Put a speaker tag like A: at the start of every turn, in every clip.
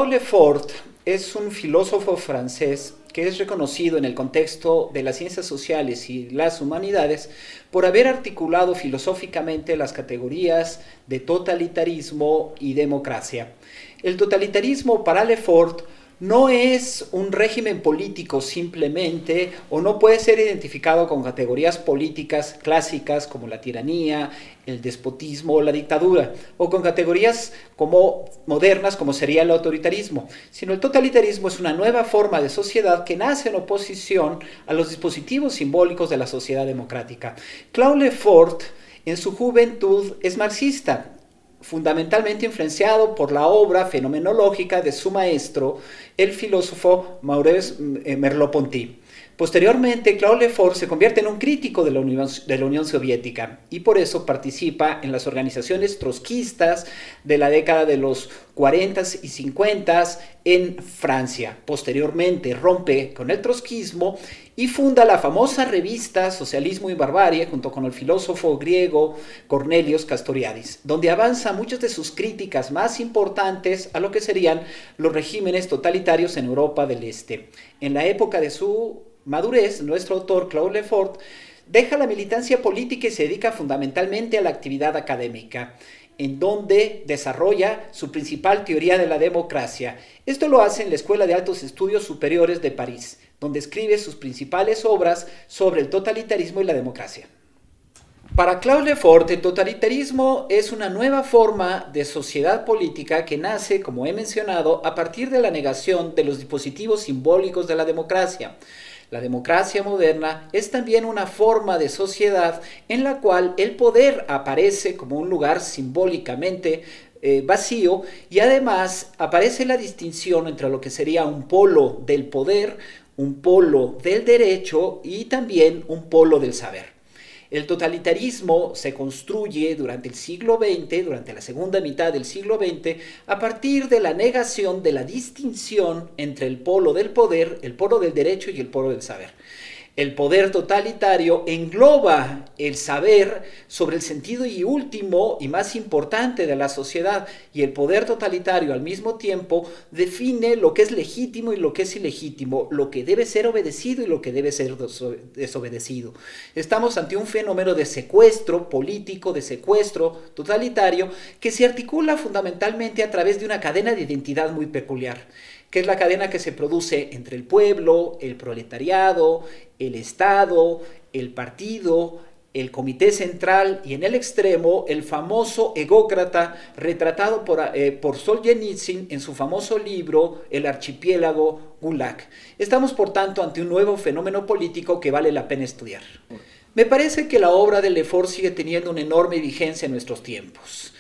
A: Claude Lefort es un filósofo francés que es reconocido en el contexto de las ciencias sociales y las humanidades por haber articulado filosóficamente las categorías de totalitarismo y democracia. El totalitarismo para Lefort no es un régimen político simplemente, o no puede ser identificado con categorías políticas clásicas como la tiranía, el despotismo o la dictadura, o con categorías como modernas como sería el autoritarismo, sino el totalitarismo es una nueva forma de sociedad que nace en oposición a los dispositivos simbólicos de la sociedad democrática. Claude Lefort en su juventud es marxista, fundamentalmente influenciado por la obra fenomenológica de su maestro, el filósofo Maurice Merleau-Ponty. Posteriormente, Claude Lefort se convierte en un crítico de la Unión Soviética y por eso participa en las organizaciones trotskistas de la década de los 40 y 50 en Francia. Posteriormente rompe con el trotskismo y funda la famosa revista Socialismo y Barbarie junto con el filósofo griego Cornelios Castoriadis, donde avanza muchas de sus críticas más importantes a lo que serían los regímenes totalitarios en Europa del Este. En la época de su madurez, nuestro autor Claude Lefort deja la militancia política y se dedica fundamentalmente a la actividad académica, en donde desarrolla su principal teoría de la democracia. Esto lo hace en la Escuela de Altos Estudios Superiores de París, donde escribe sus principales obras sobre el totalitarismo y la democracia. Para Claude Lefort, el totalitarismo es una nueva forma de sociedad política que nace, como he mencionado, a partir de la negación de los dispositivos simbólicos de la democracia. La democracia moderna es también una forma de sociedad en la cual el poder aparece como un lugar simbólicamente vacío y además aparece la distinción entre lo que sería un polo del poder, un polo del derecho y también un polo del saber. El totalitarismo se construye durante el siglo XX, durante la segunda mitad del siglo XX, a partir de la negación de la distinción entre el polo del poder, el polo del derecho y el polo del saber. El poder totalitario engloba el saber sobre el sentido y último y más importante de la sociedad, y el poder totalitario al mismo tiempo define lo que es legítimo y lo que es ilegítimo, lo que debe ser obedecido y lo que debe ser desobedecido. Estamos ante un fenómeno de secuestro político, de secuestro totalitario, que se articula fundamentalmente a través de una cadena de identidad muy peculiar, que es la cadena que se produce entre el pueblo, el proletariado, el Estado, el partido, el comité central y en el extremo el famoso egócrata retratado por Solzhenitsyn en su famoso libro El archipiélago Gulag. Estamos por tanto ante un nuevo fenómeno político que vale la pena estudiar. Me parece que la obra de Lefort sigue teniendo una enorme vigencia en nuestros tiempos,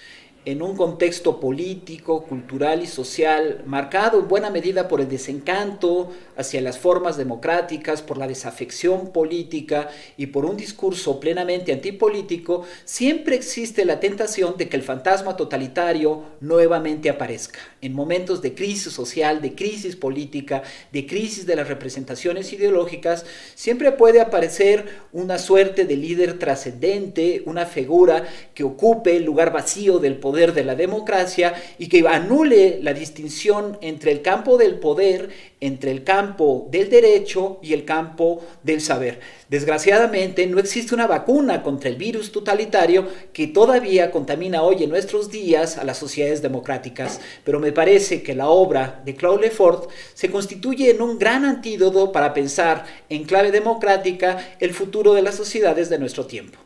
A: en un contexto político, cultural y social marcado en buena medida por el desencanto hacia las formas democráticas, por la desafección política y por un discurso plenamente antipolítico. Siempre existe la tentación de que el fantasma totalitario nuevamente aparezca. En momentos de crisis social, de crisis política, de crisis de las representaciones ideológicas, siempre puede aparecer una suerte de líder trascendente, una figura que ocupe el lugar vacío del poder de la democracia y que anule la distinción entre el campo del poder, entre el campo del derecho y el campo del saber. Desgraciadamente no existe una vacuna contra el virus totalitario que todavía contamina hoy en nuestros días a las sociedades democráticas, pero me parece que la obra de Claude Lefort se constituye en un gran antídoto para pensar en clave democrática el futuro de las sociedades de nuestro tiempo.